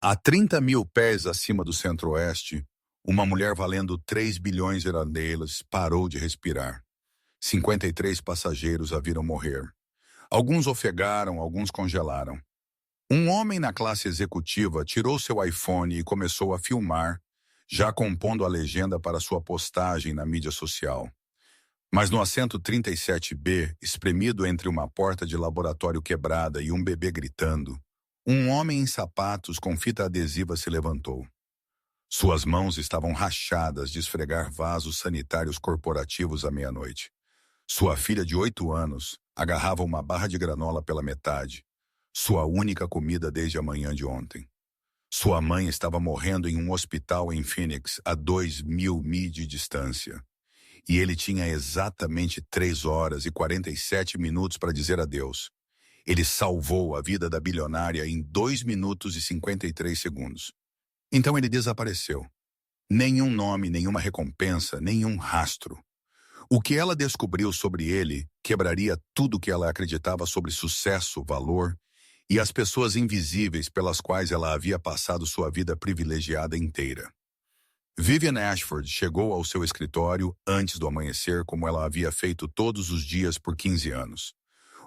A 30 mil pés acima do centro-oeste, uma mulher valendo 3 bilhões de irlandês parou de respirar. 53 passageiros a viram morrer. Alguns ofegaram, alguns congelaram. Um homem na classe executiva tirou seu iPhone e começou a filmar, já compondo a legenda para sua postagem na mídia social. Mas no assento 37B, espremido entre uma porta de laboratório quebrada e um bebê gritando, um homem em sapatos com fita adesiva se levantou. Suas mãos estavam rachadas de esfregar vasos sanitários corporativos à meia-noite. Sua filha de 8 anos agarrava uma barra de granola pela metade, sua única comida desde a manhã de ontem. Sua mãe estava morrendo em um hospital em Phoenix, a 2.000 milhas de distância. E ele tinha exatamente 3 horas e 47 minutos para dizer adeus. Ele salvou a vida da bilionária em 2 minutos e 53 segundos. Então ele desapareceu. Nenhum nome, nenhuma recompensa, nenhum rastro. O que ela descobriu sobre ele quebraria tudo o que ela acreditava sobre sucesso, valor e as pessoas invisíveis pelas quais ela havia passado sua vida privilegiada inteira. Vivian Ashford chegou ao seu escritório antes do amanhecer, como ela havia feito todos os dias por 15 anos.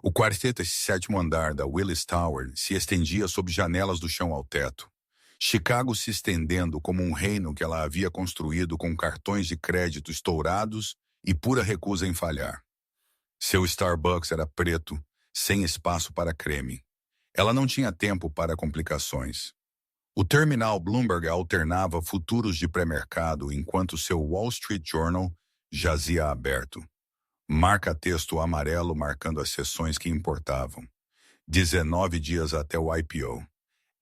O 47º andar da Willis Tower se estendia sob janelas do chão ao teto. Chicago se estendendo como um reino que ela havia construído com cartões de crédito estourados e pura recusa em falhar. Seu Starbucks era preto, sem espaço para creme. Ela não tinha tempo para complicações. O terminal Bloomberg alternava futuros de pré-mercado enquanto seu Wall Street Journal jazia aberto. Marca-texto amarelo marcando as sessões que importavam. 19 dias até o IPO.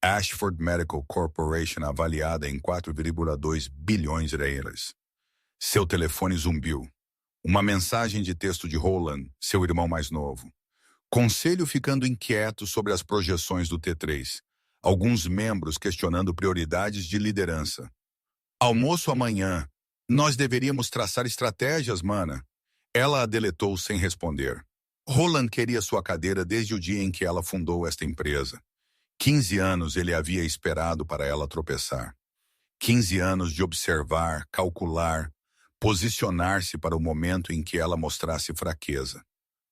Ashford Medical Corporation avaliada em 4,2 bilhões de reais. Seu telefone zumbiu. Uma mensagem de texto de Roland, seu irmão mais novo. Conselho ficando inquieto sobre as projeções do T3. Alguns membros questionando prioridades de liderança. Almoço amanhã. Nós deveríamos traçar estratégias, mana. Ela a deletou sem responder. Roland queria sua cadeira desde o dia em que ela fundou esta empresa. 15 anos ele havia esperado para ela tropeçar. 15 anos de observar, calcular, posicionar-se para o momento em que ela mostrasse fraqueza.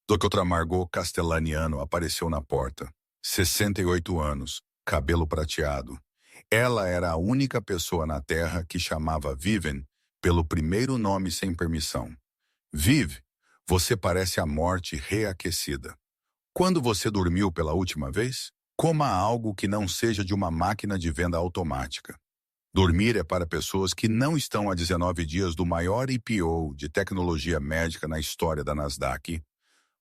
Dr. Margot Castellaniano apareceu na porta. 68 anos, cabelo prateado. Ela era a única pessoa na Terra que chamava Vivian pelo primeiro nome sem permissão. Viv, você parece a morte reaquecida. Quando você dormiu pela última vez? Coma algo que não seja de uma máquina de venda automática. Dormir é para pessoas que não estão há 19 dias do maior IPO de tecnologia médica na história da Nasdaq.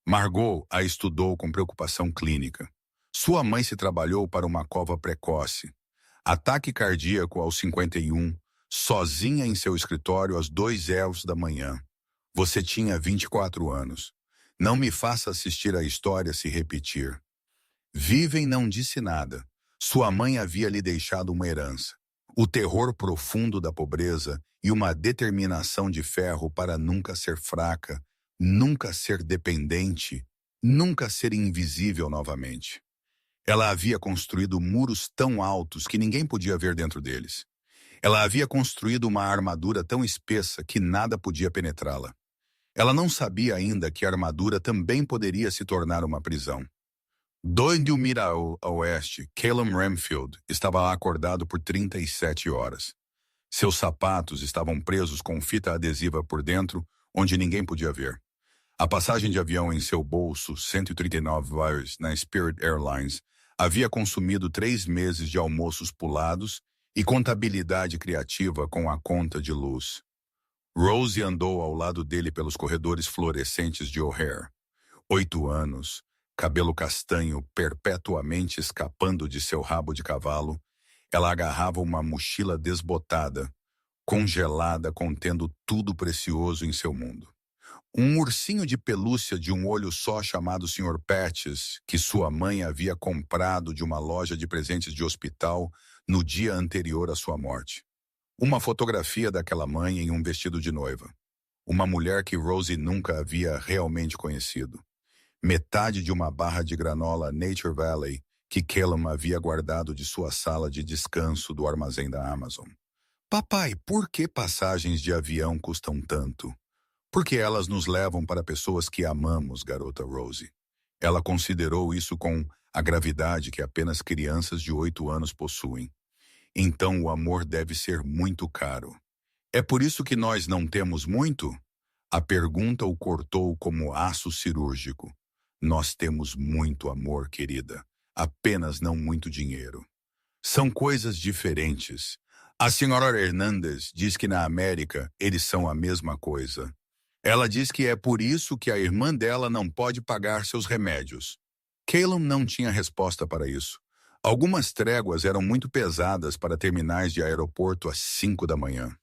Margot a estudou com preocupação clínica. Sua mãe se trabalhou para uma cova precoce. Ataque cardíaco aos 51, sozinha em seu escritório às 2h da manhã. Você tinha 24 anos. Não me faça assistir a história se repetir. Vivian não disse nada. Sua mãe havia lhe deixado uma herança. O terror profundo da pobreza e uma determinação de ferro para nunca ser fraca, nunca ser dependente, nunca ser invisível novamente. Ela havia construído muros tão altos que ninguém podia ver dentro deles. Ela havia construído uma armadura tão espessa que nada podia penetrá-la. Ela não sabia ainda que a armadura também poderia se tornar uma prisão. Doido mira ao oeste, Calum Ramfield estava acordado por 37 horas. Seus sapatos estavam presos com fita adesiva por dentro, onde ninguém podia ver. A passagem de avião em seu bolso, 139 dólares na Spirit Airlines, havia consumido 3 meses de almoços pulados e contabilidade criativa com a conta de luz. Rosie andou ao lado dele pelos corredores fluorescentes de O'Hare. 8 anos, cabelo castanho perpetuamente escapando de seu rabo de cavalo, ela agarrava uma mochila desbotada, congelada, contendo tudo precioso em seu mundo. Um ursinho de pelúcia de um olho só chamado Sr. Patches, que sua mãe havia comprado de uma loja de presentes de hospital no dia anterior à sua morte. Uma fotografia daquela mãe em um vestido de noiva. Uma mulher que Rosie nunca havia realmente conhecido. Metade de uma barra de granola Nature Valley que Calum havia guardado de sua sala de descanso do armazém da Amazon. Papai, por que passagens de avião custam tanto? Porque elas nos levam para pessoas que amamos, garota Rosie. Ela considerou isso com a gravidade que apenas crianças de 8 anos possuem. Então o amor deve ser muito caro. É por isso que nós não temos muito? A pergunta o cortou como aço cirúrgico. Nós temos muito amor, querida. Apenas não muito dinheiro. São coisas diferentes. A senhora Hernandes diz que na América eles são a mesma coisa. Ela diz que é por isso que a irmã dela não pode pagar seus remédios. Calum não tinha resposta para isso. Algumas tréguas eram muito pesadas para terminais de aeroporto às 5 da manhã.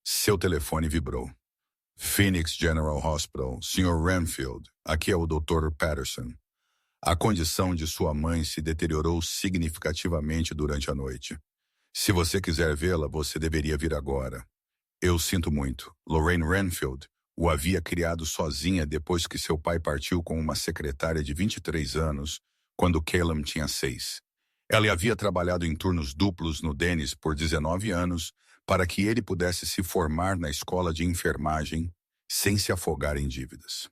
Seu telefone vibrou. Phoenix General Hospital, Sr. Renfield, aqui é o Dr. Patterson. A condição de sua mãe se deteriorou significativamente durante a noite. Se você quiser vê-la, você deveria vir agora. Eu sinto muito. Lorraine Renfield o havia criado sozinha depois que seu pai partiu com uma secretária de 23 anos, quando Calum tinha 6. Ela havia trabalhado em turnos duplos no Dennis por 19 anos para que ele pudesse se formar na escola de enfermagem sem se afogar em dívidas.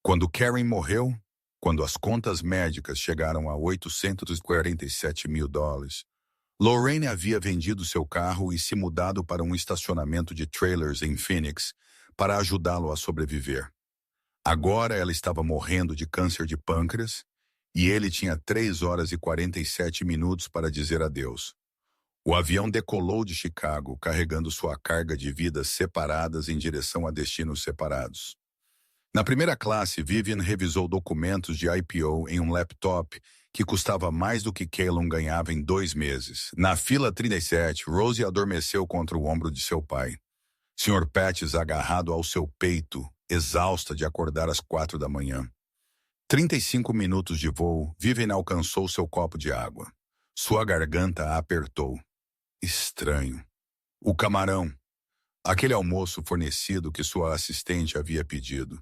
Quando Karen morreu, quando as contas médicas chegaram a $847 mil, Lorraine havia vendido seu carro e se mudado para um estacionamento de trailers em Phoenix para ajudá-lo a sobreviver. Agora ela estava morrendo de câncer de pâncreas e ele tinha 3 horas e 47 minutos para dizer adeus. O avião decolou de Chicago, carregando sua carga de vidas separadas em direção a destinos separados. Na primeira classe, Vivian revisou documentos de IPO em um laptop que custava mais do que Calum ganhava em 2 meses. Na fila 37, Rosie adormeceu contra o ombro de seu pai. Sr. Patches agarrado ao seu peito, exausta de acordar às 4 da manhã. 35 minutos de voo, Vivian alcançou seu copo de água. Sua garganta a apertou. Estranho. O camarão. Aquele almoço fornecido que sua assistente havia pedido.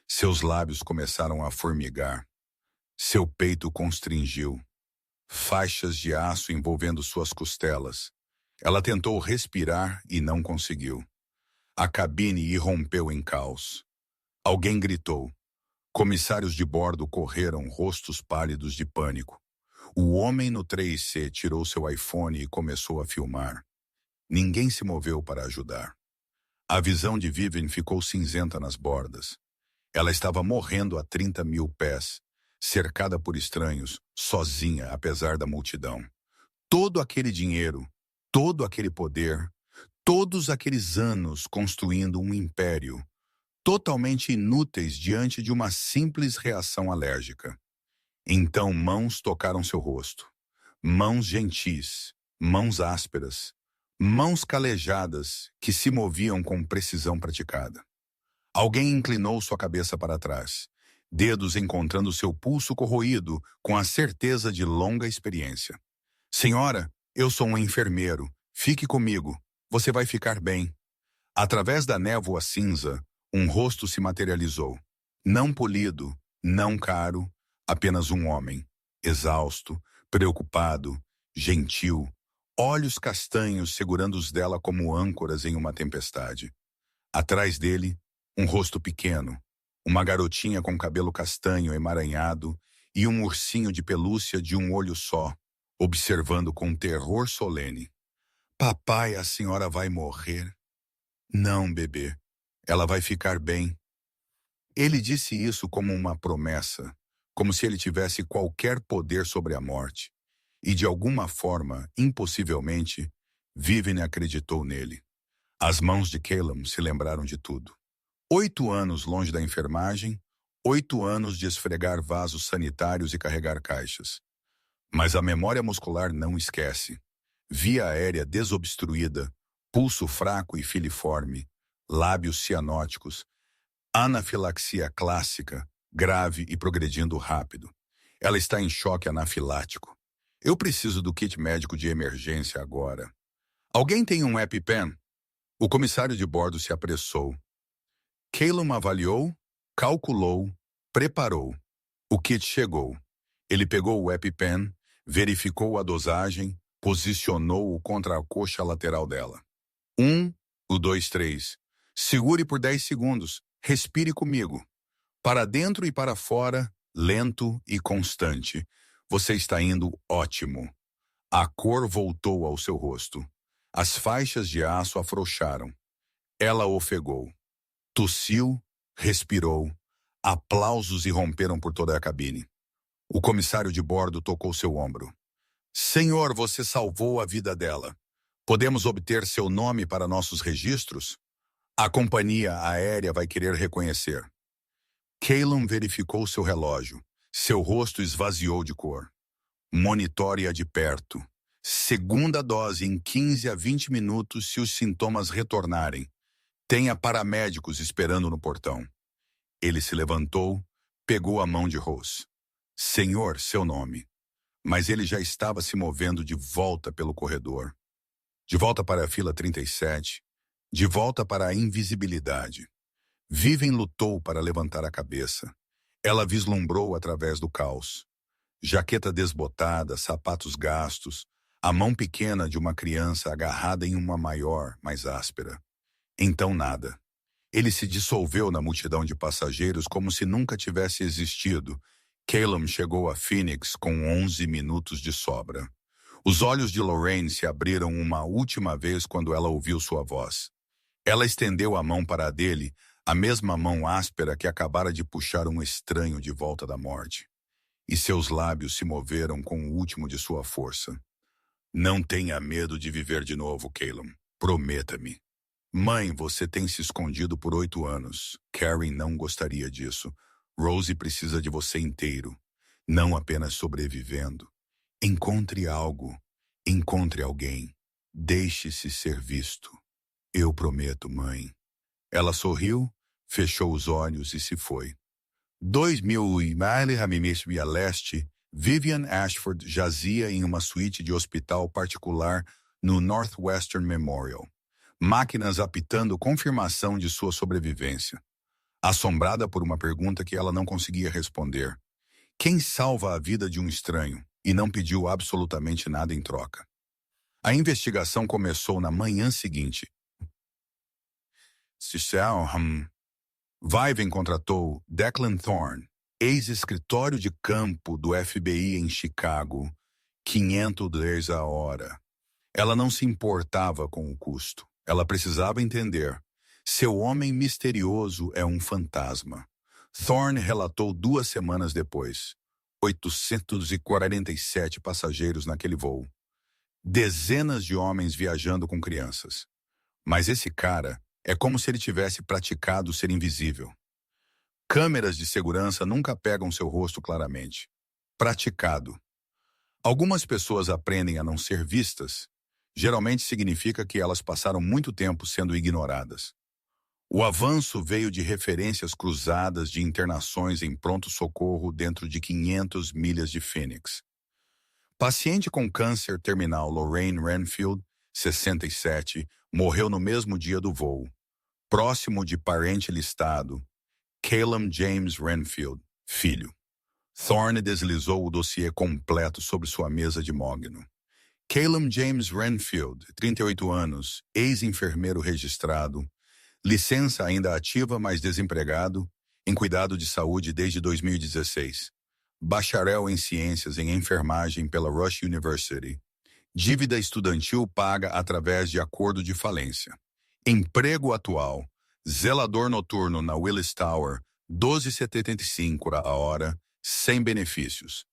Seus lábios começaram a formigar. Seu peito constringiu. Faixas de aço envolvendo suas costelas. Ela tentou respirar e não conseguiu. A cabine irrompeu em caos. Alguém gritou. Comissários de bordo correram, rostos pálidos de pânico. O homem no 3C tirou seu iPhone e começou a filmar. Ninguém se moveu para ajudar. A visão de Vivian ficou cinzenta nas bordas. Ela estava morrendo a 30 mil pés, cercada por estranhos, sozinha apesar da multidão. Todo aquele dinheiro, todo aquele poder, todos aqueles anos construindo um império, totalmente inúteis diante de uma simples reação alérgica. Então mãos tocaram seu rosto. Mãos gentis, mãos ásperas, mãos calejadas que se moviam com precisão praticada. Alguém inclinou sua cabeça para trás, dedos encontrando seu pulso corroído com a certeza de longa experiência. Senhora, eu sou um enfermeiro. Fique comigo. Você vai ficar bem. Através da névoa cinza, um rosto se materializou. Não polido, não caro, apenas um homem. Exausto, preocupado, gentil, olhos castanhos segurando os dela como âncoras em uma tempestade. Atrás dele, um rosto pequeno, uma garotinha com cabelo castanho emaranhado e um ursinho de pelúcia de um olho só, observando com terror solene. Papai, a senhora vai morrer? Não, bebê. Ela vai ficar bem. Ele disse isso como uma promessa, como se ele tivesse qualquer poder sobre a morte. E de alguma forma, impossivelmente, Vivian acreditou nele. As mãos de Calum se lembraram de tudo. 8 anos longe da enfermagem, 8 anos de esfregar vasos sanitários e carregar caixas. Mas a memória muscular não esquece. Via aérea desobstruída, pulso fraco e filiforme, lábios cianóticos, anafilaxia clássica, grave e progredindo rápido. Ela está em choque anafilático. Eu preciso do kit médico de emergência agora. Alguém tem um EpiPen? O comissário de bordo se apressou. Calum avaliou, calculou, preparou. O kit chegou. Ele pegou o EpiPen, Verificou a dosagem, posicionou-o contra a coxa lateral dela. 1, 2, 3. Segure por 10 segundos. Respire comigo. Para dentro e para fora, lento e constante. Você está indo ótimo. A cor voltou ao seu rosto. As faixas de aço afrouxaram. Ela ofegou. Tossiu, respirou. Aplausos irromperam por toda a cabine. O comissário de bordo tocou seu ombro. Senhor, você salvou a vida dela. Podemos obter seu nome para nossos registros? A companhia aérea vai querer reconhecer. Calum verificou seu relógio. Seu rosto esvaziou de cor. Monitore-a de perto. Segunda dose em 15 a 20 minutos se os sintomas retornarem. Tenha paramédicos esperando no portão. Ele se levantou, pegou a mão de Rose. Senhor, seu nome. Mas ele já estava se movendo de volta pelo corredor. De volta para a fila 37. De volta para a invisibilidade. Vivian lutou para levantar a cabeça. Ela vislumbrou através do caos. Jaqueta desbotada, sapatos gastos, a mão pequena de uma criança agarrada em uma maior, mais áspera. Então nada. Ele se dissolveu na multidão de passageiros como se nunca tivesse existido. Calum chegou a Phoenix com 11 minutos de sobra. Os olhos de Lorraine se abriram uma última vez quando ela ouviu sua voz. Ela estendeu a mão para a dele, a mesma mão áspera que acabara de puxar um estranho de volta da morte. E seus lábios se moveram com o último de sua força. Não tenha medo de viver de novo, Calum. Prometa-me. Mãe, você tem se escondido por 8 anos. Karen não gostaria disso. Rose precisa de você inteiro, não apenas sobrevivendo. Encontre algo. Encontre alguém. Deixe-se ser visto. Eu prometo, mãe. Ela sorriu, fechou os olhos e se foi. 2000 e a leste, Vivian Ashford jazia em uma suíte de hospital particular no Northwestern Memorial. Máquinas apitando confirmação de sua sobrevivência. Assombrada por uma pergunta que ela não conseguia responder. Quem salva a vida de um estranho e não pediu absolutamente nada em troca? A investigação começou na manhã seguinte. Vivian contratou Declan Thorne, ex-escritório de campo do FBI em Chicago, $500 a hora. Ela não se importava com o custo. Ela precisava entender. Seu homem misterioso é um fantasma. Thorne relatou 2 semanas depois. 847 passageiros naquele voo. Dezenas de homens viajando com crianças. Mas esse cara é como se ele tivesse praticado ser invisível. Câmeras de segurança nunca pegam seu rosto claramente. Praticado. Algumas pessoas aprendem a não ser vistas. Geralmente significa que elas passaram muito tempo sendo ignoradas. O avanço veio de referências cruzadas de internações em pronto-socorro dentro de 500 milhas de Phoenix. Paciente com câncer terminal Lorraine Renfield, 67, morreu no mesmo dia do voo. Próximo de parente listado, Calum James Renfield, filho. Thorne deslizou o dossiê completo sobre sua mesa de mogno. Calum James Renfield, 38 anos, ex-enfermeiro registrado, licença ainda ativa, mas desempregado, em cuidado de saúde desde 2016. Bacharel em ciências em enfermagem pela Rush University. Dívida estudantil paga através de acordo de falência. Emprego atual. Zelador noturno na Willis Tower, $12,75 a hora, sem benefícios.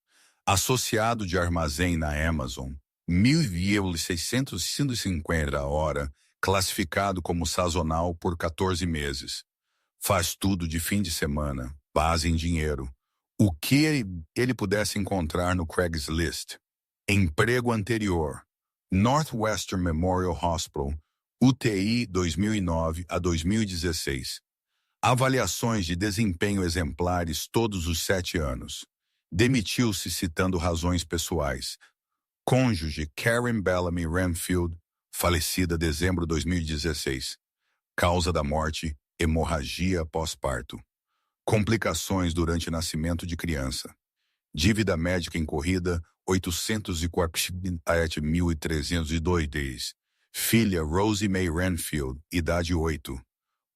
Associado de armazém na Amazon, $1.650 a hora, classificado como sazonal por 14 meses. Faz tudo de fim de semana, base em dinheiro. O que ele pudesse encontrar no Craigslist. Emprego anterior. Northwestern Memorial Hospital, UTI 2009 a 2016. Avaliações de desempenho exemplares todos os 7 anos. Demitiu-se citando razões pessoais. Cônjuge Karen Bellamy Renfield, falecida dezembro de 2016. Causa da morte, hemorragia pós-parto. Complicações durante nascimento de criança. Dívida médica incorrida, 847.302. Filha Rosie Mae Renfield, idade 8.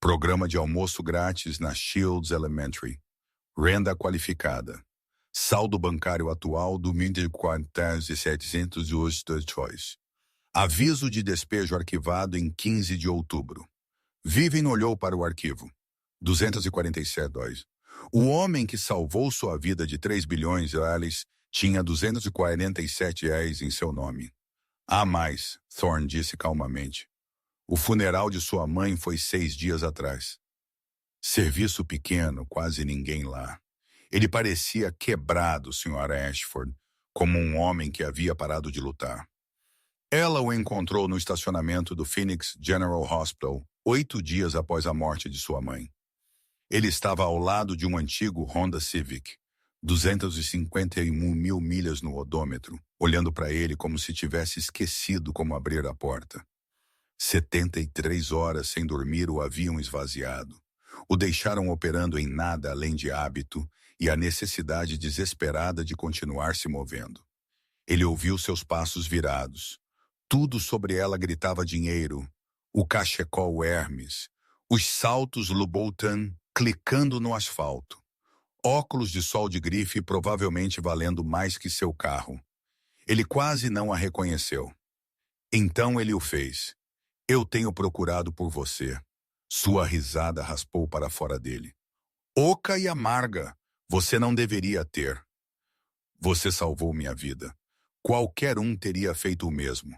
Programa de almoço grátis na Shields Elementary. Renda qualificada. Saldo bancário atual do 1.708. Aviso de despejo arquivado em 15 de outubro. Vivian olhou para o arquivo. 247 dólares. O homem que salvou sua vida de 3 bilhões de dólares tinha 247 reais em seu nome. Há mais, Thorne disse calmamente. O funeral de sua mãe foi 6 dias atrás. Serviço pequeno, quase ninguém lá. Ele parecia quebrado, Sra. Ashford, como um homem que havia parado de lutar. Ela o encontrou no estacionamento do Phoenix General Hospital 8 dias após a morte de sua mãe. Ele estava ao lado de um antigo Honda Civic, 251 mil milhas no odômetro, olhando para ele como se tivesse esquecido como abrir a porta. 73 horas sem dormir o haviam esvaziado. O deixaram operando em nada além de hábito e a necessidade desesperada de continuar se movendo. Ele ouviu seus passos virados. Tudo sobre ela gritava dinheiro. O cachecol Hermes, os saltos Louboutin clicando no asfalto. Óculos de sol de grife provavelmente valendo mais que seu carro. Ele quase não a reconheceu. Então ele o fez. Eu tenho procurado por você. Sua risada raspou para fora dele. Oca e amarga. Você não deveria ter. Você salvou minha vida. Qualquer um teria feito o mesmo.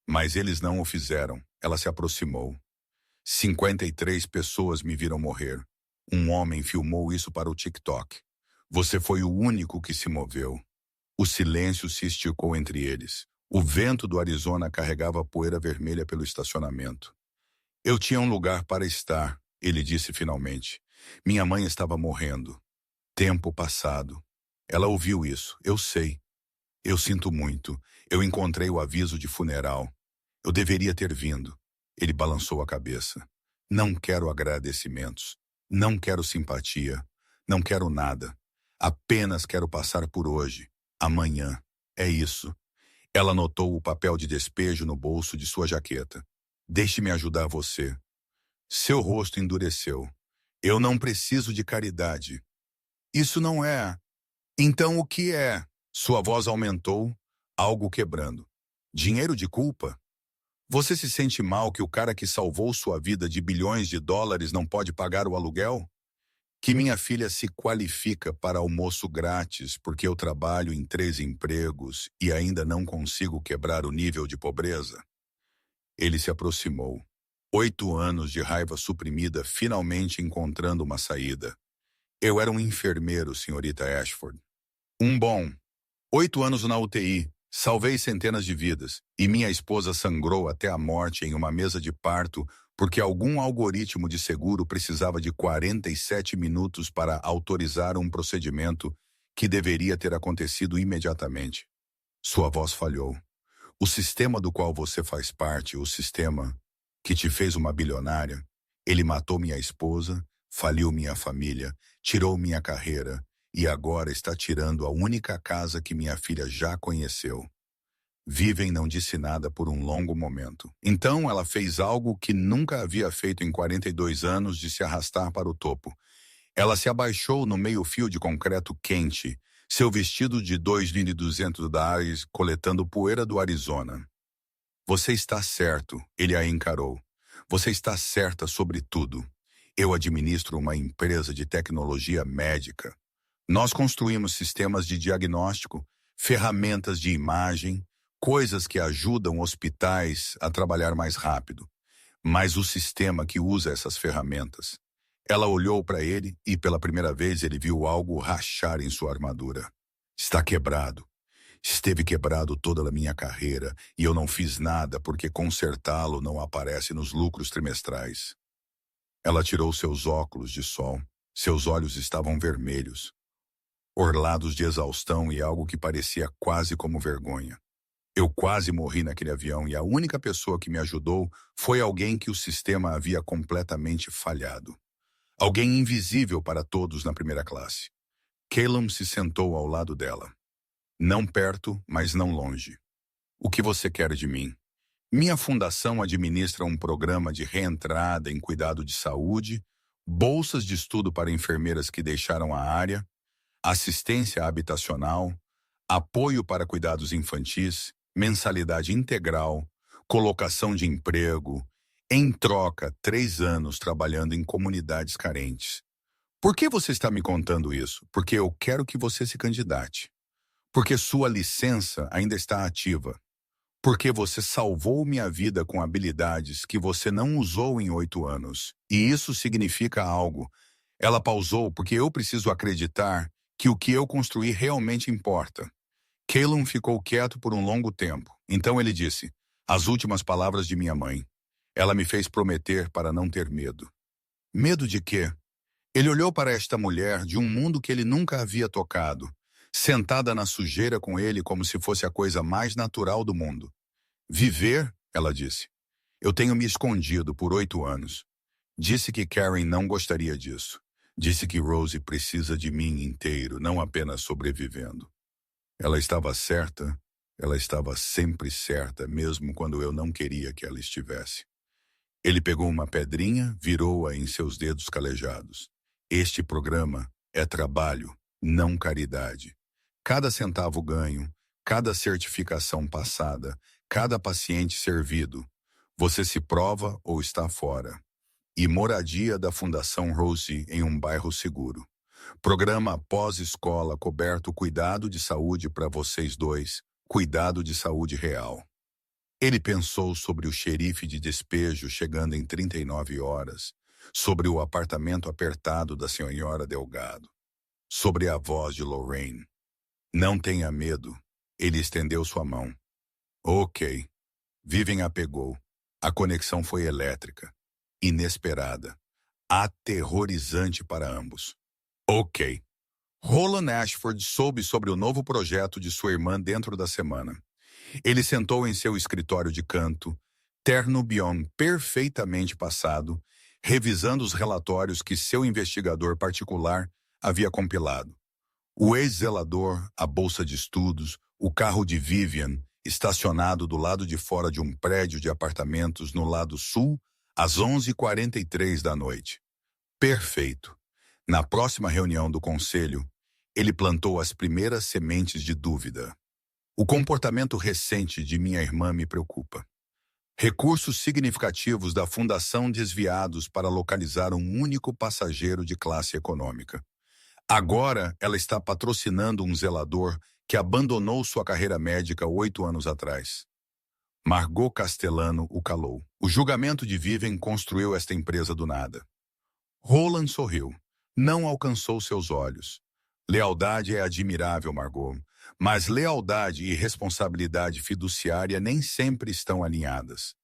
Mas eles não o fizeram. Ela se aproximou. 53 pessoas me viram morrer. Um homem filmou isso para o TikTok. Você foi o único que se moveu. O silêncio se esticou entre eles. O vento do Arizona carregava poeira vermelha pelo estacionamento. Eu tinha um lugar para estar, ele disse finalmente. Minha mãe estava morrendo. Tempo passado. Ela ouviu isso. Eu sei. Eu sinto muito. Eu encontrei o aviso de funeral. Eu deveria ter vindo. Ele balançou a cabeça. Não quero agradecimentos. Não quero simpatia. Não quero nada. Apenas quero passar por hoje. Amanhã. É isso. Ela notou o papel de despejo no bolso de sua jaqueta. Deixe-me ajudar você. Seu rosto endureceu. Eu não preciso de caridade. Isso não é. Então o que é? Sua voz aumentou, algo quebrando. Dinheiro de culpa? Você se sente mal que o cara que salvou sua vida de bilhões de dólares não pode pagar o aluguel? Que minha filha se qualifica para almoço grátis porque eu trabalho em 3 empregos e ainda não consigo quebrar o nível de pobreza? Ele se aproximou. 8 anos de raiva suprimida finalmente encontrando uma saída. Eu era um enfermeiro, senhorita Ashford. Um bom. 8 anos na UTI. Salvei centenas de vidas, e minha esposa sangrou até a morte em uma mesa de parto porque algum algoritmo de seguro precisava de 47 minutos para autorizar um procedimento que deveria ter acontecido imediatamente. Sua voz falhou. O sistema do qual você faz parte, o sistema que te fez uma bilionária, ele matou minha esposa, faliu minha família, tirou minha carreira, e agora está tirando a única casa que minha filha já conheceu. Vivian não disse nada por um longo momento. Então ela fez algo que nunca havia feito em 42 anos de se arrastar para o topo. Ela se abaixou no meio-fio de concreto quente, seu vestido de 2.200 dólares coletando poeira do Arizona. Você está certo, ele a encarou. Você está certa sobre tudo. Eu administro uma empresa de tecnologia médica. Nós construímos sistemas de diagnóstico, ferramentas de imagem, coisas que ajudam hospitais a trabalhar mais rápido. Mas o sistema que usa essas ferramentas. Ela olhou para ele e pela primeira vez ele viu algo rachar em sua armadura. Está quebrado. Esteve quebrado toda a minha carreira e eu não fiz nada porque consertá-lo não aparece nos lucros trimestrais. Ela tirou seus óculos de sol. Seus olhos estavam vermelhos, orlados de exaustão e algo que parecia quase como vergonha. Eu quase morri naquele avião e a única pessoa que me ajudou foi alguém que o sistema havia completamente falhado. Alguém invisível para todos na primeira classe. Calum se sentou ao lado dela. Não perto, mas não longe. O que você quer de mim? Minha fundação administra um programa de reentrada em cuidado de saúde, bolsas de estudo para enfermeiras que deixaram a área, assistência habitacional, apoio para cuidados infantis, mensalidade integral, colocação de emprego, em troca, 3 anos trabalhando em comunidades carentes. Por que você está me contando isso? Porque eu quero que você se candidate. Porque sua licença ainda está ativa. Porque você salvou minha vida com habilidades que você não usou em 8 anos. E isso significa algo. Ela pausou porque eu preciso acreditar que o que eu construí realmente importa. Calum ficou quieto por um longo tempo. Então ele disse, as últimas palavras de minha mãe. Ela me fez prometer para não ter medo. Medo de quê? Ele olhou para esta mulher de um mundo que ele nunca havia tocado, sentada na sujeira com ele como se fosse a coisa mais natural do mundo. Viver, ela disse. Eu tenho me escondido por 8 anos. Disse que Karen não gostaria disso. Disse que Rosie precisa de mim inteiro, não apenas sobrevivendo. Ela estava certa, ela estava sempre certa, mesmo quando eu não queria que ela estivesse. Ele pegou uma pedrinha, virou-a em seus dedos calejados. Este programa é trabalho, não caridade. Cada centavo ganho, cada certificação passada, cada paciente servido, você se prova ou está fora. E moradia da Fundação Rosie em um bairro seguro. Programa pós-escola coberto cuidado de saúde para vocês dois, cuidado de saúde real. Ele pensou sobre o xerife de despejo chegando em 39 horas, sobre o apartamento apertado da senhora Delgado, sobre a voz de Lorraine. Não tenha medo. Ele estendeu sua mão. Ok. Vivian a pegou. A conexão foi elétrica, inesperada, aterrorizante para ambos. Ok. Roland Ashford soube sobre o novo projeto de sua irmã dentro da semana. Ele sentou em seu escritório de canto, terno Bion perfeitamente passado, revisando os relatórios que seu investigador particular havia compilado. O ex-zelador, a bolsa de estudos, o carro de Vivian, estacionado do lado de fora de um prédio de apartamentos no lado sul, às 11h43 da noite. Perfeito. Na próxima reunião do conselho, ele plantou as primeiras sementes de dúvida. O comportamento recente de minha irmã me preocupa. Recursos significativos da fundação desviados para localizar um único passageiro de classe econômica. Agora ela está patrocinando um zelador que abandonou sua carreira médica 8 anos atrás. Margot Castellano o calou. O julgamento de Vivian construiu esta empresa do nada. Roland sorriu. Não alcançou seus olhos. Lealdade é admirável, Margot, mas lealdade e responsabilidade fiduciária nem sempre estão alinhadas.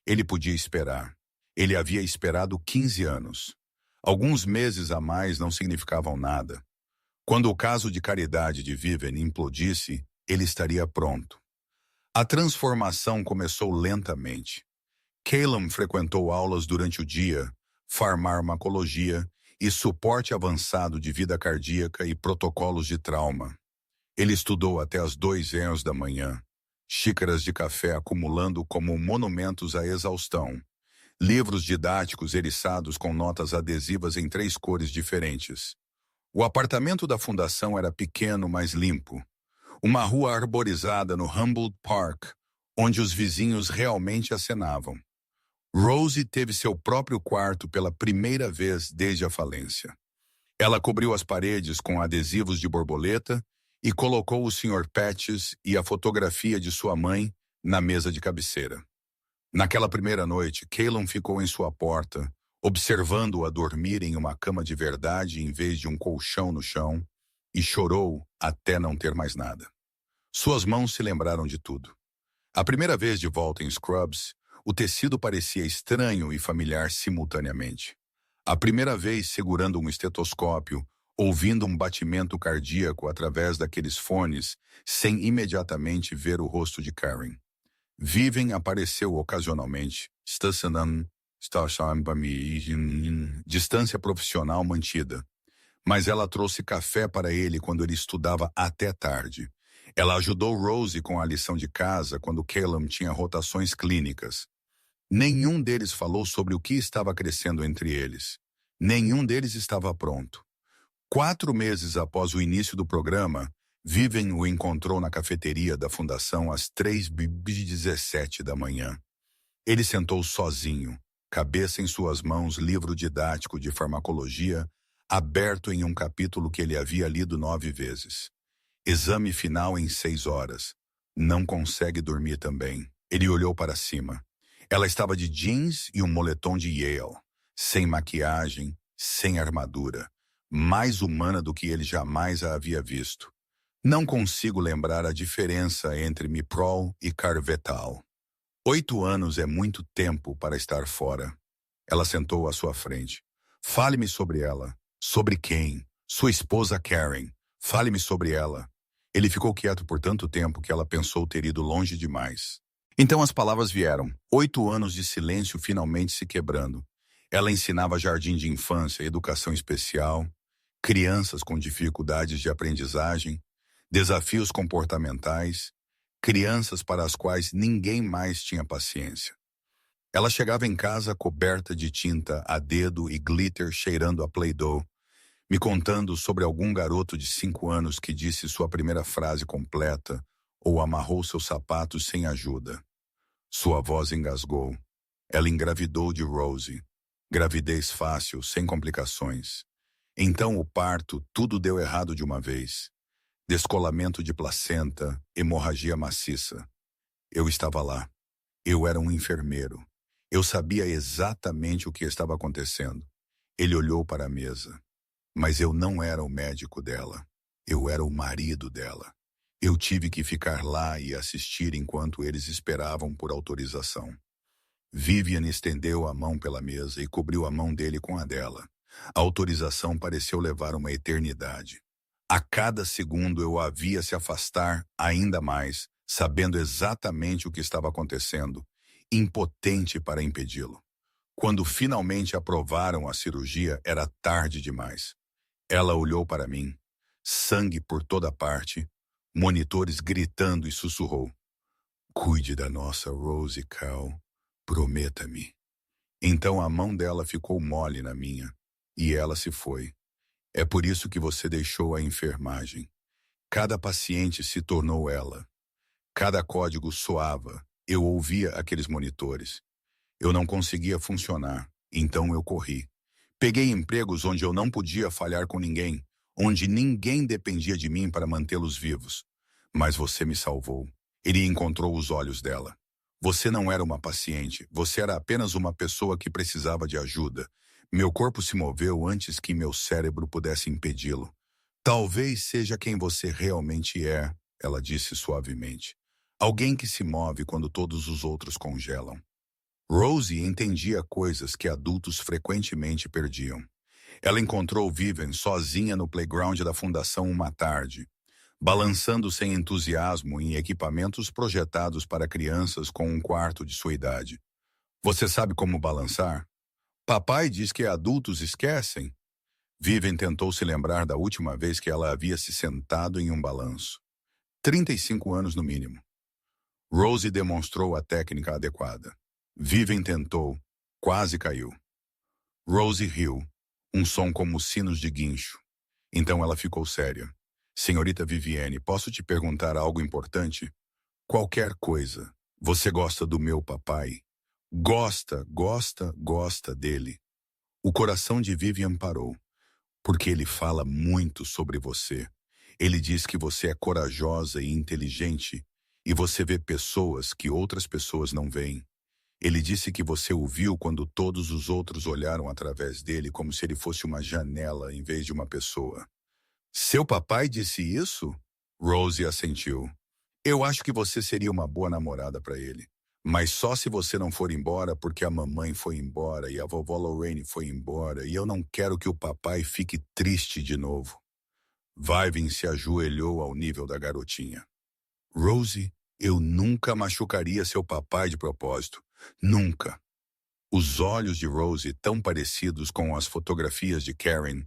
Ele podia esperar. Ele havia esperado 15 anos. Alguns meses a mais não significavam nada. Quando o caso de caridade de Vivian implodisse, ele estaria pronto. A transformação começou lentamente. Calum frequentou aulas durante o dia, farmacologia e suporte avançado de vida cardíaca e protocolos de trauma. Ele estudou até as 2h da manhã, xícaras de café acumulando como monumentos à exaustão, livros didáticos eriçados com notas adesivas em 3 cores diferentes. O apartamento da fundação era pequeno, mas limpo. Uma rua arborizada no Humboldt Park, onde os vizinhos realmente acenavam. Rosie teve seu próprio quarto pela primeira vez desde a falência. Ela cobriu as paredes com adesivos de borboleta e colocou o Sr. Patches e a fotografia de sua mãe na mesa de cabeceira. Naquela primeira noite, Calum ficou em sua porta, observando-a dormir em uma cama de verdade em vez de um colchão no chão, e chorou até não ter mais nada. Suas mãos se lembraram de tudo. A primeira vez de volta em Scrubs, o tecido parecia estranho e familiar simultaneamente. A primeira vez segurando um estetoscópio, ouvindo um batimento cardíaco através daqueles fones, sem imediatamente ver o rosto de Karen. Vivian apareceu ocasionalmente, distância profissional mantida. Mas ela trouxe café para ele quando ele estudava até tarde. Ela ajudou Rosie com a lição de casa quando Caleb tinha rotações clínicas. Nenhum deles falou sobre o que estava crescendo entre eles. Nenhum deles estava pronto. 4 meses após o início do programa, Vivian o encontrou na cafeteria da fundação às 3h17 da manhã. Ele sentou sozinho, cabeça em suas mãos, livro didático de farmacologia, aberto em um capítulo que ele havia lido 9 vezes. Exame final em 6 horas. Não consegue dormir também. Ele olhou para cima. Ela estava de jeans e um moletom de Yale, sem maquiagem, sem armadura, mais humana do que ele jamais a havia visto. Não consigo lembrar a diferença entre Miprol e Carvetal. 8 anos é muito tempo para estar fora. Ela sentou à sua frente. Fale-me sobre ela. Sobre quem? Sua esposa Karen. Fale-me sobre ela. Ele ficou quieto por tanto tempo que ela pensou ter ido longe demais. Então as palavras vieram. 8 anos de silêncio finalmente se quebrando. Ela ensinava jardim de infância, educação especial, crianças com dificuldades de aprendizagem, desafios comportamentais, crianças para as quais ninguém mais tinha paciência. Ela chegava em casa coberta de tinta a dedo e glitter cheirando a Play-Doh, me contando sobre algum garoto de 5 anos que disse sua primeira frase completa ou amarrou seus sapatos sem ajuda. Sua voz engasgou. Ela engravidou de Rosie. Gravidez fácil, sem complicações. Então o parto, tudo deu errado de uma vez. Descolamento de placenta, hemorragia maciça. Eu estava lá. Eu era um enfermeiro. Eu sabia exatamente o que estava acontecendo. Ele olhou para a mesa. Mas eu não era o médico dela. Eu era o marido dela. Eu tive que ficar lá e assistir enquanto eles esperavam por autorização. Vivian estendeu a mão pela mesa e cobriu a mão dele com a dela. A autorização pareceu levar uma eternidade. A cada segundo eu a via se afastar ainda mais, sabendo exatamente o que estava acontecendo, impotente para impedi-lo. Quando finalmente aprovaram a cirurgia, era tarde demais. Ela olhou para mim, sangue por toda parte, monitores gritando e sussurrou. Cuide da nossa Rosie Cal, prometa-me. Então a mão dela ficou mole na minha, e ela se foi. É por isso que você deixou a enfermagem. Cada paciente se tornou ela. Cada código soava, eu ouvia aqueles monitores. Eu não conseguia funcionar, então eu corri. Peguei empregos onde eu não podia falhar com ninguém, onde ninguém dependia de mim para mantê-los vivos. Mas você me salvou. Ele encontrou os olhos dela. Você não era uma paciente, você era apenas uma pessoa que precisava de ajuda. Meu corpo se moveu antes que meu cérebro pudesse impedi-lo. Talvez seja quem você realmente é, ela disse suavemente. Alguém que se move quando todos os outros congelam. Rosie entendia coisas que adultos frequentemente perdiam. Ela encontrou Vivian sozinha no playground da fundação uma tarde, balançando sem entusiasmo em equipamentos projetados para crianças com um quarto de sua idade. Você sabe como balançar? Papai diz que adultos esquecem. Vivian tentou se lembrar da última vez que ela havia se sentado em um balanço. 35 anos no mínimo. Rosie demonstrou a técnica adequada. Vivian tentou, quase caiu. Rosie riu, um som como sinos de guincho. Então ela ficou séria. Senhorita Viviane, posso te perguntar algo importante? Qualquer coisa. Você gosta do meu papai? Gosta dele. O coração de Vivian parou, porque ele fala muito sobre você. Ele diz que você é corajosa e inteligente, e você vê pessoas que outras pessoas não veem. Ele disse que você o viu quando todos os outros olharam através dele como se ele fosse uma janela em vez de uma pessoa. Seu papai disse isso? Rosie assentiu. Eu acho que você seria uma boa namorada para ele. Mas só se você não for embora porque a mamãe foi embora e a vovó Lorraine foi embora e eu não quero que o papai fique triste de novo. Vivian se ajoelhou ao nível da garotinha. Rosie, eu nunca machucaria seu papai de propósito. Nunca. Os olhos de Rosie, tão parecidos com as fotografias de Karen,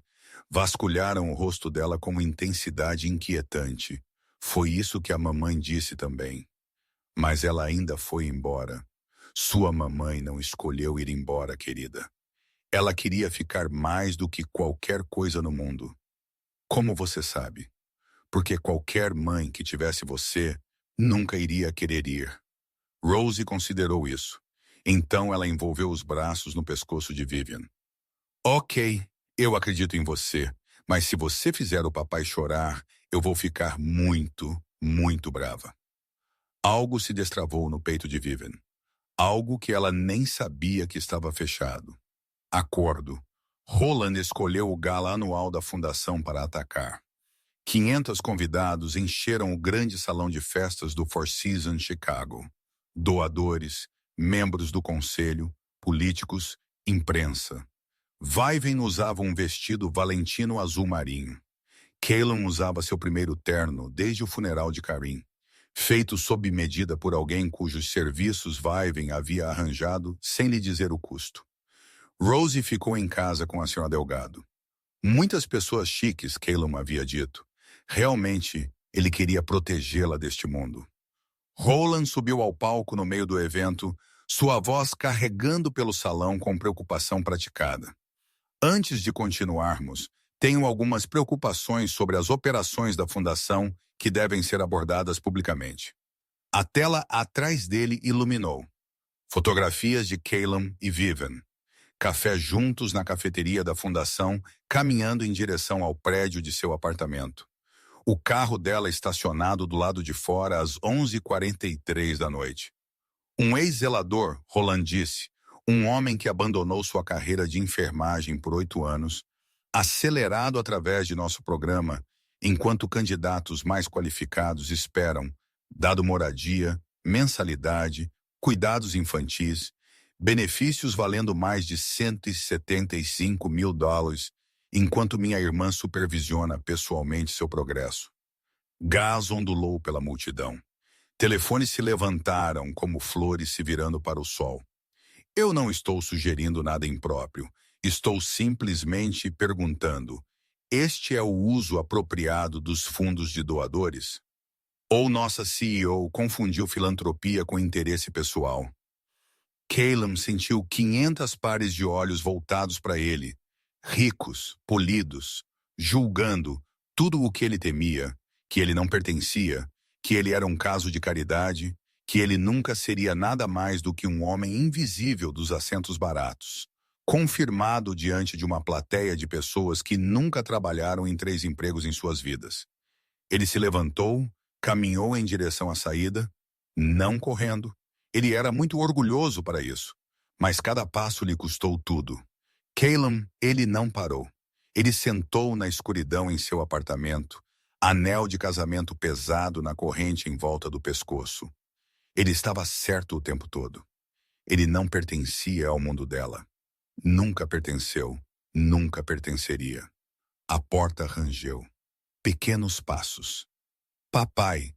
vasculharam o rosto dela com intensidade inquietante. Foi isso que a mamãe disse também. Mas ela ainda foi embora. Sua mamãe não escolheu ir embora, querida. Ela queria ficar mais do que qualquer coisa no mundo. Como você sabe? Porque qualquer mãe que tivesse você nunca iria querer ir. Rosie considerou isso. Então ela envolveu os braços no pescoço de Vivian. Ok, eu acredito em você, mas se você fizer o papai chorar, eu vou ficar muito, muito brava. Algo se destravou no peito de Vivian. Algo que ela nem sabia que estava fechado. Acordo. Roland escolheu o gala anual da fundação para atacar. 500 convidados encheram o grande salão de festas do Four Seasons Chicago. Doadores, membros do conselho, políticos, imprensa. Vaiven usava um vestido valentino azul marinho. Caleb usava seu primeiro terno desde o funeral de Karin, feito sob medida por alguém cujos serviços Vaiven havia arranjado sem lhe dizer o custo. Rosie ficou em casa com a senhora Delgado. Muitas pessoas chiques, Caleb havia dito. Realmente, ele queria protegê-la deste mundo. Roland subiu ao palco no meio do evento, sua voz carregando pelo salão com preocupação praticada. Antes de continuarmos, tenho algumas preocupações sobre as operações da Fundação que devem ser abordadas publicamente. A tela atrás dele iluminou. Fotografias de Caleb e Vivian. Café juntos na cafeteria da Fundação, caminhando em direção ao prédio de seu apartamento. O carro dela estacionado do lado de fora às 11h43 da noite. Um ex-zelador, Roland disse, um homem que abandonou sua carreira de enfermagem por 8 anos, acelerado através de nosso programa, enquanto candidatos mais qualificados esperam, dado moradia, mensalidade, cuidados infantis, benefícios valendo mais de $175 mil, enquanto minha irmã supervisiona pessoalmente seu progresso. Gás ondulou pela multidão. Telefones se levantaram como flores se virando para o sol. Eu não estou sugerindo nada impróprio. Estou simplesmente perguntando: este é o uso apropriado dos fundos de doadores? Ou nossa CEO confundiu filantropia com interesse pessoal? Caleb sentiu 500 pares de olhos voltados para ele, ricos, polidos, julgando tudo o que ele temia, que ele não pertencia, que ele era um caso de caridade, que ele nunca seria nada mais do que um homem invisível dos assentos baratos, confirmado diante de uma plateia de pessoas que nunca trabalharam em 3 empregos em suas vidas. Ele se levantou, caminhou em direção à saída, não correndo. Ele era muito orgulhoso para isso, mas cada passo lhe custou tudo. Caleb, ele não parou. Ele sentou na escuridão em seu apartamento, anel de casamento pesado na corrente em volta do pescoço. Ele estava certo o tempo todo. Ele não pertencia ao mundo dela. Nunca pertenceu, nunca pertenceria. A porta rangeu. Pequenos passos. Papai,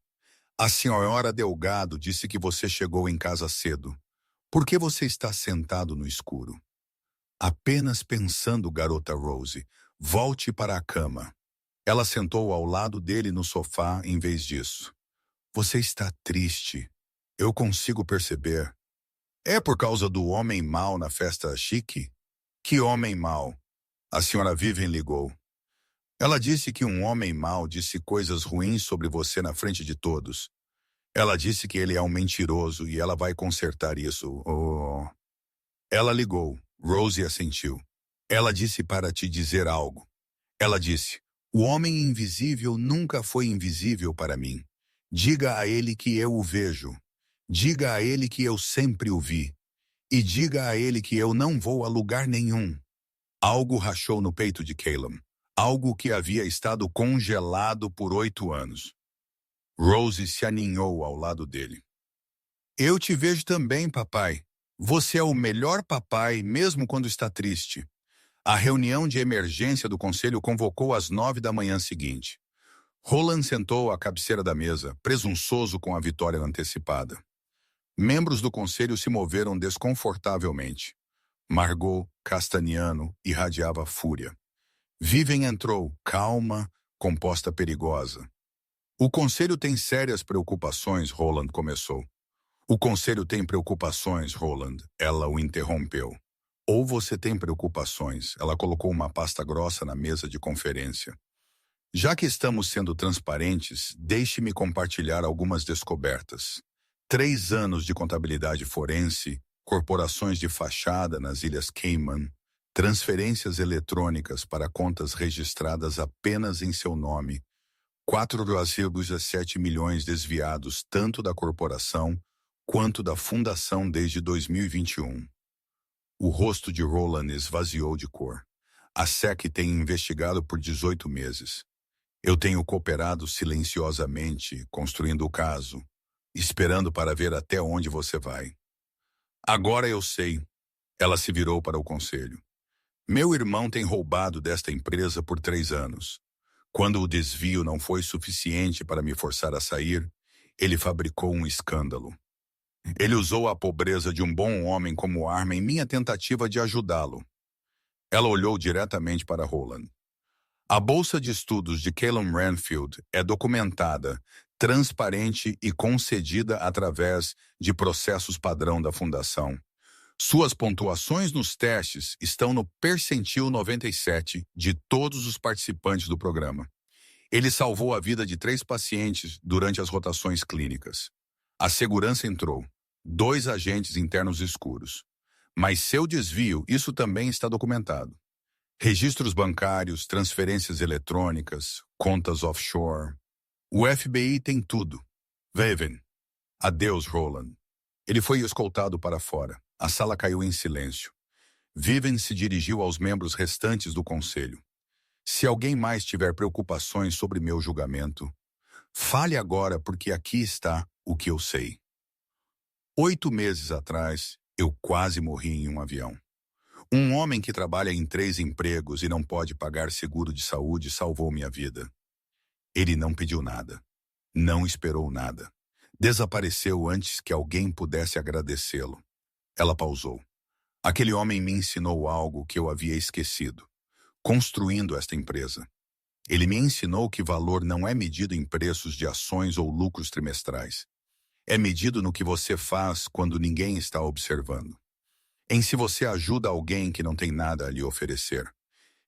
a senhora Delgado disse que você chegou em casa cedo. Por que você está sentado no escuro? Apenas pensando, garota Rosie. Volte para a cama. Ela sentou ao lado dele no sofá em vez disso. Você está triste. Eu consigo perceber. É por causa do homem mau na festa chique? Que homem mau? A senhora Vivian ligou. Ela disse que um homem mau disse coisas ruins sobre você na frente de todos. Ela disse que ele é um mentiroso e ela vai consertar isso. Oh. Ela ligou. Rosie assentiu. Ela disse para te dizer algo. Ela disse, o homem invisível nunca foi invisível para mim. Diga a ele que eu o vejo. Diga a ele que eu sempre o vi. E diga a ele que eu não vou a lugar nenhum. Algo rachou no peito de Caleb. Algo que havia estado congelado por 8 anos. Rosie se aninhou ao lado dele. Eu te vejo também, papai. Você é o melhor papai, mesmo quando está triste. A reunião de emergência do conselho convocou às 9 da manhã seguinte. Roland sentou à cabeceira da mesa, presunçoso com a vitória antecipada. Membros do conselho se moveram desconfortavelmente. Margot, Castaniano, irradiava fúria. Vivian entrou, calma, composta perigosa. O conselho tem sérias preocupações, Roland começou. O conselho tem preocupações, Roland. Ela o interrompeu. Ou você tem preocupações. Ela colocou uma pasta grossa na mesa de conferência. Já que estamos sendo transparentes, deixe-me compartilhar algumas descobertas. 3 anos de contabilidade forense, corporações de fachada nas Ilhas Cayman, transferências eletrônicas para contas registradas apenas em seu nome, 4,7 milhões desviados tanto da corporação quanto da fundação desde 2021. O rosto de Roland esvaziou de cor. A SEC tem investigado por 18 meses. Eu tenho cooperado silenciosamente, construindo o caso, esperando para ver até onde você vai. Agora eu sei. Ela se virou para o conselho. Meu irmão tem roubado desta empresa por 3 anos. Quando o desvio não foi suficiente para me forçar a sair, ele fabricou um escândalo. Ele usou a pobreza de um bom homem como arma em minha tentativa de ajudá-lo. Ela olhou diretamente para Roland. A bolsa de estudos de Calum Renfield é documentada, transparente e concedida através de processos padrão da fundação. Suas pontuações nos testes estão no percentil 97 de todos os participantes do programa. Ele salvou a vida de 3 pacientes durante as rotações clínicas. A segurança entrou. 2 agentes internos escuros. Mas seu desvio, isso também está documentado. Registros bancários, transferências eletrônicas, contas offshore. O FBI tem tudo. Vaven. Adeus, Roland. Ele foi escoltado para fora. A sala caiu em silêncio. Viven se dirigiu aos membros restantes do conselho. Se alguém mais tiver preocupações sobre meu julgamento, fale agora porque aqui está o que eu sei. 8 meses atrás, eu quase morri em um avião. Um homem que trabalha em 3 empregos e não pode pagar seguro de saúde salvou minha vida. Ele não pediu nada. Não esperou nada. Desapareceu antes que alguém pudesse agradecê-lo. Ela pausou. Aquele homem me ensinou algo que eu havia esquecido. Construindo esta empresa. Ele me ensinou que valor não é medido em preços de ações ou lucros trimestrais. É medido no que você faz quando ninguém está observando. Em se você ajuda alguém que não tem nada a lhe oferecer.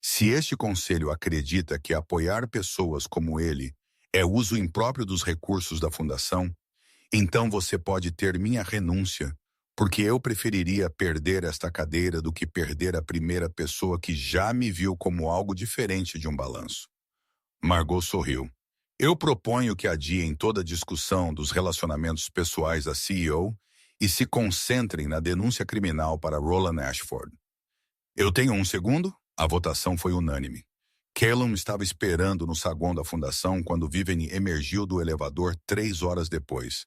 Se este conselho acredita que apoiar pessoas como ele é uso impróprio dos recursos da fundação, então você pode ter minha renúncia, porque eu preferiria perder esta cadeira do que perder a primeira pessoa que já me viu como algo diferente de um balanço. Margot sorriu. Eu proponho que adiem toda a discussão dos relacionamentos pessoais da CEO e se concentrem na denúncia criminal para Roland Ashford. Eu tenho um segundo? A votação foi unânime. Calum estava esperando no saguão da fundação quando Vivian emergiu do elevador 3 horas depois.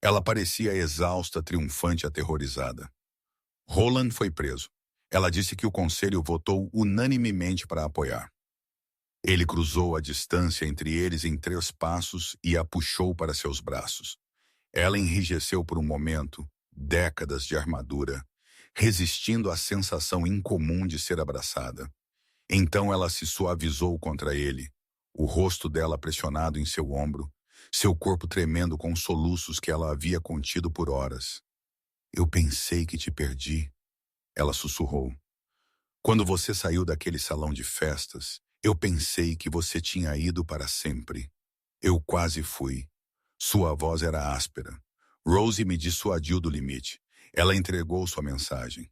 Ela parecia exausta, triunfante e aterrorizada. Roland foi preso. Ela disse que o conselho votou unanimemente para apoiar. Ele cruzou a distância entre eles em 3 passos e a puxou para seus braços. Ela enrijeceu por um momento, décadas de armadura, resistindo à sensação incomum de ser abraçada. Então ela se suavizou contra ele, o rosto dela pressionado em seu ombro, seu corpo tremendo com soluços que ela havia contido por horas. Eu pensei que te perdi, ela sussurrou. Quando você saiu daquele salão de festas, eu pensei que você tinha ido para sempre. Eu quase fui. Sua voz era áspera. Rosie me dissuadiu do limite. Ela entregou sua mensagem.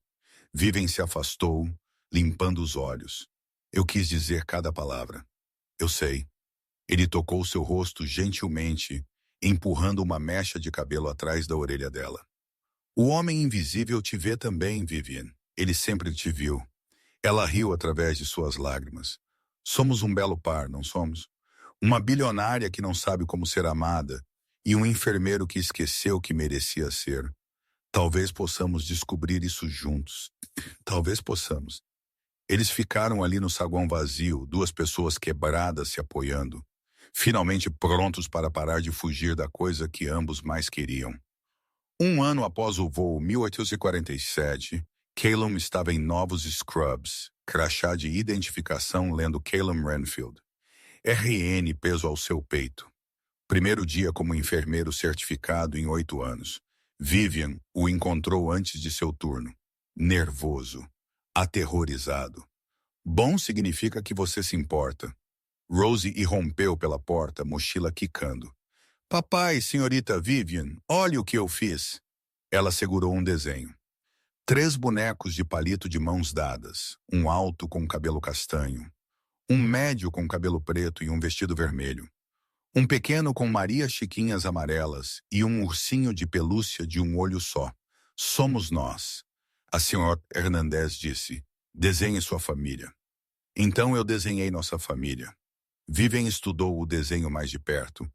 Vivian se afastou, limpando os olhos. Eu quis dizer cada palavra. Eu sei. Ele tocou seu rosto gentilmente, empurrando uma mecha de cabelo atrás da orelha dela. O homem invisível te vê também, Vivian. Ele sempre te viu. Ela riu através de suas lágrimas. Somos um belo par, não somos? Uma bilionária que não sabe como ser amada e um enfermeiro que esqueceu que merecia ser. Talvez possamos descobrir isso juntos. Talvez possamos. Eles ficaram ali no saguão vazio, 2 pessoas quebradas se apoiando, finalmente prontos para parar de fugir da coisa que ambos mais queriam. 1 ano após o voo 1847, Calum estava em novos scrubs, crachá de identificação lendo Calum Renfield. RN peso ao seu peito. Primeiro dia como enfermeiro certificado em 8 anos. Vivian o encontrou antes de seu turno. Nervoso. Aterrorizado. Bom significa que você se importa. Rosie irrompeu pela porta, mochila quicando. Papai, senhorita Vivian, olhe o que eu fiz. Ela segurou um desenho. 3 bonecos de palito de mãos dadas. Um alto com cabelo castanho. Um médio com cabelo preto e um vestido vermelho. Um pequeno com Maria Chiquinhas amarelas e um ursinho de pelúcia de um olho só. Somos nós. A senhora Hernandes disse. Desenhe sua família. Então eu desenhei nossa família. Vivian estudou o desenho mais de perto.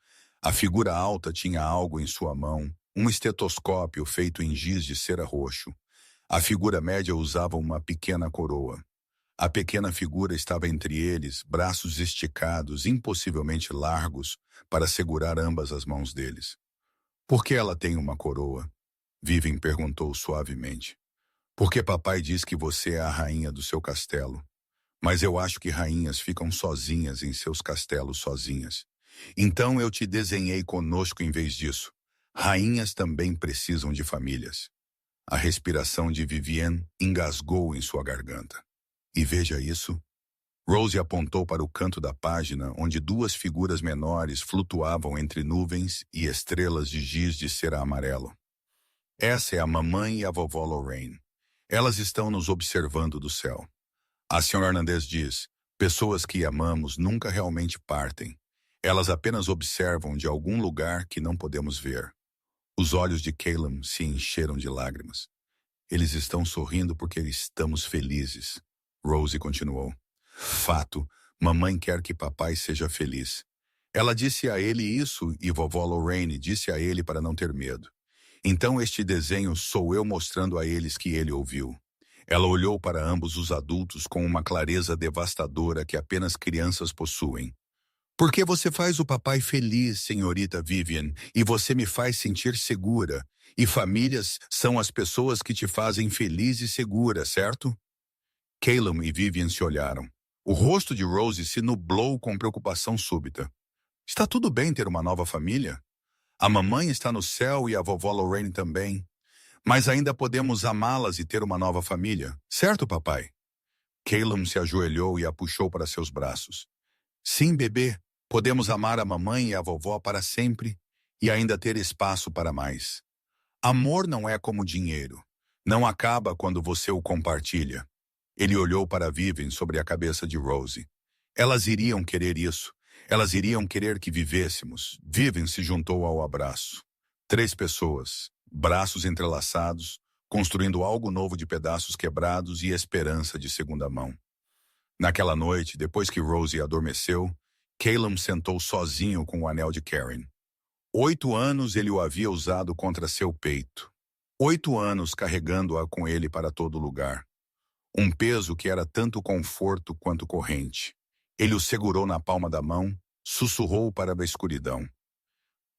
A figura alta tinha algo em sua mão, um estetoscópio feito em giz de cera roxo. A figura média usava uma pequena coroa. A pequena figura estava entre eles, braços esticados, impossivelmente largos, para segurar ambas as mãos deles. Por que ela tem uma coroa? Vivian perguntou suavemente. Porque papai diz que você é a rainha do seu castelo. Mas eu acho que rainhas ficam sozinhas em seus castelos sozinhas. Então eu te desenhei conosco em vez disso. Rainhas também precisam de famílias. A respiração de Vivian engasgou em sua garganta. E veja isso. Rosie apontou para o canto da página onde 2 figuras menores flutuavam entre nuvens e estrelas de giz de cera amarelo. Essa é a mamãe e a vovó Lorraine. Elas estão nos observando do céu. A senhora Hernandes diz, pessoas que amamos nunca realmente partem. Elas apenas observam de algum lugar que não podemos ver. Os olhos de Caleb se encheram de lágrimas. Eles estão sorrindo porque estamos felizes. Rosie continuou. Fato, mamãe quer que papai seja feliz. Ela disse a ele isso e vovó Lorraine disse a ele para não ter medo. Então este desenho sou eu mostrando a eles que ele ouviu. Ela olhou para ambos os adultos com uma clareza devastadora que apenas crianças possuem. Por que você faz o papai feliz, senhorita Vivian, e você me faz sentir segura? E famílias são as pessoas que te fazem feliz e segura, certo? Caleb e Vivian se olharam. O rosto de Rosie se nublou com preocupação súbita. Está tudo bem ter uma nova família? A mamãe está no céu e a vovó Lorraine também. Mas ainda podemos amá-las e ter uma nova família, certo, papai? Caleb se ajoelhou e a puxou para seus braços. Sim, bebê, podemos amar a mamãe e a vovó para sempre e ainda ter espaço para mais. Amor não é como dinheiro. Não acaba quando você o compartilha. Ele olhou para Vivian sobre a cabeça de Rosie. Elas iriam querer isso. Elas iriam querer que vivêssemos. Vivian se juntou ao abraço. 3 pessoas, braços entrelaçados, construindo algo novo de pedaços quebrados e esperança de segunda mão. Naquela noite, depois que Rosie adormeceu, Caleb sentou sozinho com o anel de Karen. 8 anos ele o havia usado contra seu peito. 8 anos carregando-a com ele para todo lugar. Um peso que era tanto conforto quanto corrente. Ele o segurou na palma da mão, sussurrou para a escuridão.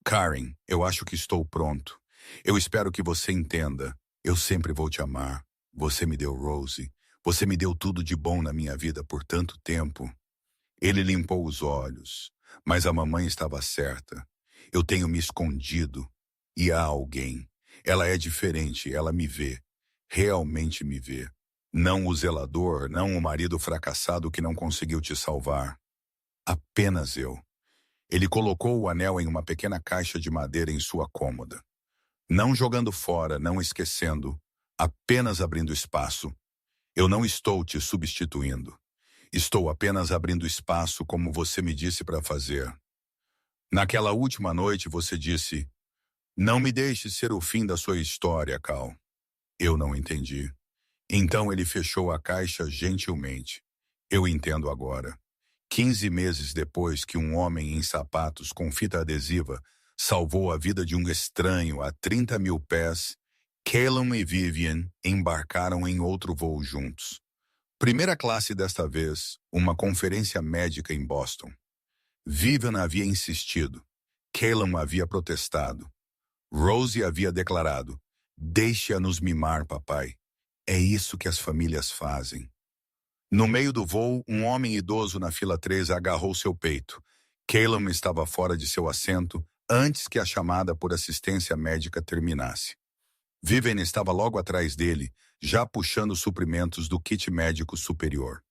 Karen, eu acho que estou pronto. Eu espero que você entenda. Eu sempre vou te amar. Você me deu Rosie. Você me deu tudo de bom na minha vida por tanto tempo. Ele limpou os olhos, mas a mamãe estava certa. Eu tenho me escondido. E há alguém. Ela é diferente, ela me vê. Realmente me vê. Não o zelador, não o marido fracassado que não conseguiu te salvar. Apenas eu. Ele colocou o anel em uma pequena caixa de madeira em sua cômoda. Não jogando fora, não esquecendo, apenas abrindo espaço. Eu não estou te substituindo. Estou apenas abrindo espaço como você me disse para fazer. Naquela última noite você disse, não me deixe ser o fim da sua história, Cal. Eu não entendi. Então ele fechou a caixa gentilmente. Eu entendo agora. 15 meses depois que um homem em sapatos com fita adesiva salvou a vida de um estranho a 30 mil pés, Caleb e Vivian embarcaram em outro voo juntos. Primeira classe desta vez, uma conferência médica em Boston. Vivian havia insistido. Caleb havia protestado. Rosie havia declarado, deixe-a nos mimar, papai. É isso que as famílias fazem. No meio do voo, um homem idoso na fila 3 agarrou seu peito. Caleb estava fora de seu assento antes que a chamada por assistência médica terminasse. Vivian estava logo atrás dele, já puxando suprimentos do kit médico superior.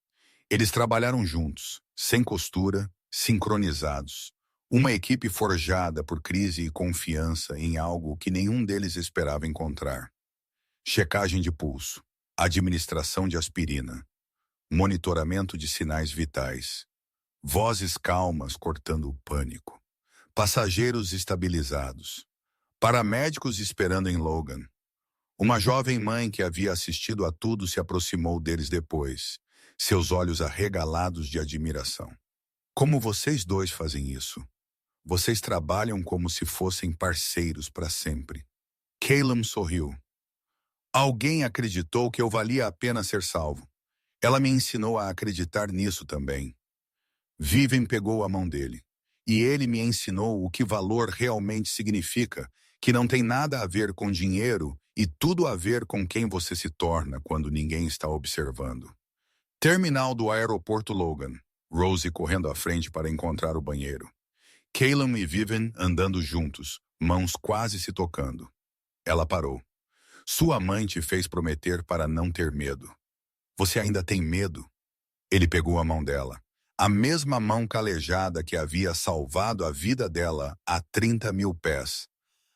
Eles trabalharam juntos, sem costura, sincronizados. Uma equipe forjada por crise e confiança em algo que nenhum deles esperava encontrar. Checagem de pulso, administração de aspirina, monitoramento de sinais vitais, vozes calmas cortando o pânico, passageiros estabilizados, paramédicos esperando em Logan. Uma jovem mãe que havia assistido a tudo se aproximou deles depois, seus olhos arregalados de admiração. Como vocês dois fazem isso? Vocês trabalham como se fossem parceiros para sempre. Caleb sorriu. Alguém acreditou que eu valia a pena ser salvo. Ela me ensinou a acreditar nisso também. Vivian pegou a mão dele. E ele me ensinou o que valor realmente significa, que não tem nada a ver com dinheiro e tudo a ver com quem você se torna quando ninguém está observando. Terminal do aeroporto Logan. Rosie correndo à frente para encontrar o banheiro. Caleb e Vivian andando juntos, mãos quase se tocando. Ela parou. Sua mãe te fez prometer para não ter medo. Você ainda tem medo? Ele pegou a mão dela. A mesma mão calejada que havia salvado a vida dela a 30 mil pés.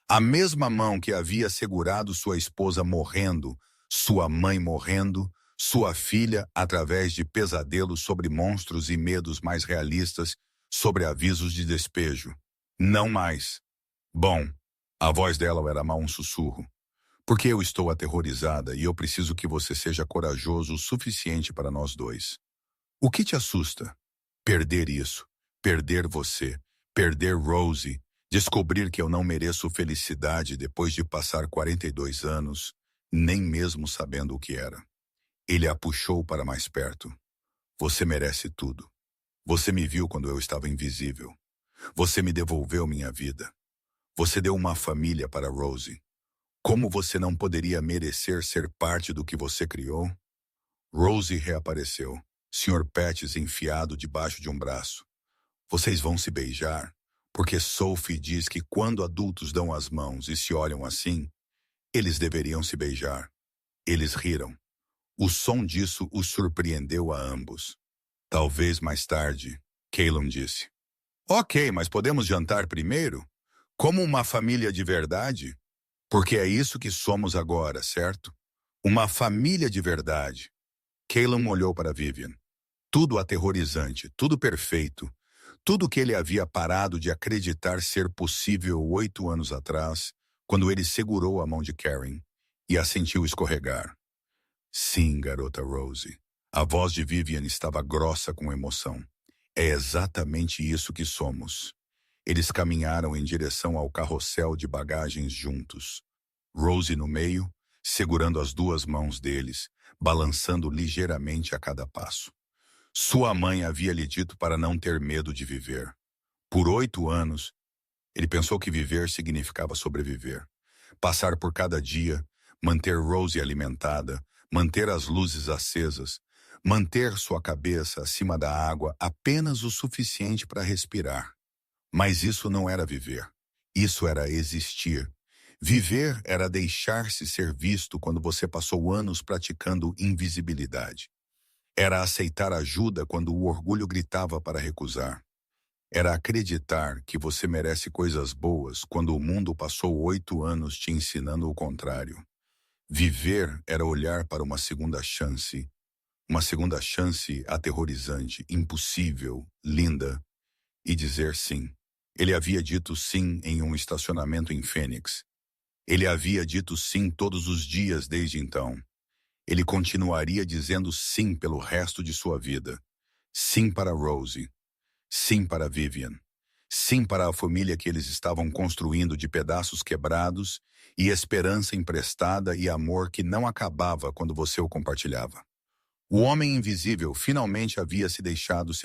A mesma mão que havia segurado sua esposa morrendo, sua mãe morrendo, sua filha através de pesadelos sobre monstros e medos mais realistas, sobre avisos de despejo. Não mais. Bom, a voz dela era mal um sussurro. Porque eu estou aterrorizada e eu preciso que você seja corajoso o suficiente para nós dois. O que te assusta? Perder isso, perder você, perder Rosie, descobrir que eu não mereço felicidade depois de passar 42 anos, nem mesmo sabendo o que era. Ele a puxou para mais perto. Você merece tudo. Você me viu quando eu estava invisível. Você me devolveu minha vida. Você deu uma família para Rosie. Como você não poderia merecer ser parte do que você criou? Rosie reapareceu, Sr. Pettis enfiado debaixo de um braço. Vocês vão se beijar, porque Sophie diz que quando adultos dão as mãos e se olham assim, eles deveriam se beijar. Eles riram. O som disso os surpreendeu a ambos. Talvez mais tarde, Caleb disse. Ok, mas podemos jantar primeiro? Como uma família de verdade? Porque é isso que somos agora, certo? Uma família de verdade. Caleb olhou para Vivian. Tudo aterrorizante, tudo perfeito. Tudo que ele havia parado de acreditar ser possível 8 anos atrás, quando ele segurou a mão de Karen e a sentiu escorregar. Sim, garota Rosie. A voz de Vivian estava grossa com emoção. É exatamente isso que somos. Eles caminharam em direção ao carrossel de bagagens juntos. Rosie no meio, segurando as duas mãos deles, balançando ligeiramente a cada passo. Sua mãe havia lhe dito para não ter medo de viver. Por 8 anos, ele pensou que viver significava sobreviver. Passar por cada dia, manter Rosie alimentada, manter as luzes acesas, manter sua cabeça acima da água apenas o suficiente para respirar. Mas isso não era viver. Isso era existir. Viver era deixar-se ser visto quando você passou anos praticando invisibilidade. Era aceitar ajuda quando o orgulho gritava para recusar. Era acreditar que você merece coisas boas quando o mundo passou 8 anos te ensinando o contrário. Viver era olhar para uma segunda chance aterrorizante, impossível, linda, e dizer sim. Ele havia dito sim em um estacionamento em Phoenix. Ele havia dito sim todos os dias desde então. Ele continuaria dizendo sim pelo resto de sua vida. Sim para Rosie. Sim para Vivian. Sim para a família que eles estavam construindo de pedaços quebrados e esperança emprestada e amor que não acabava quando você o compartilhava. O homem invisível finalmente havia se deixado ser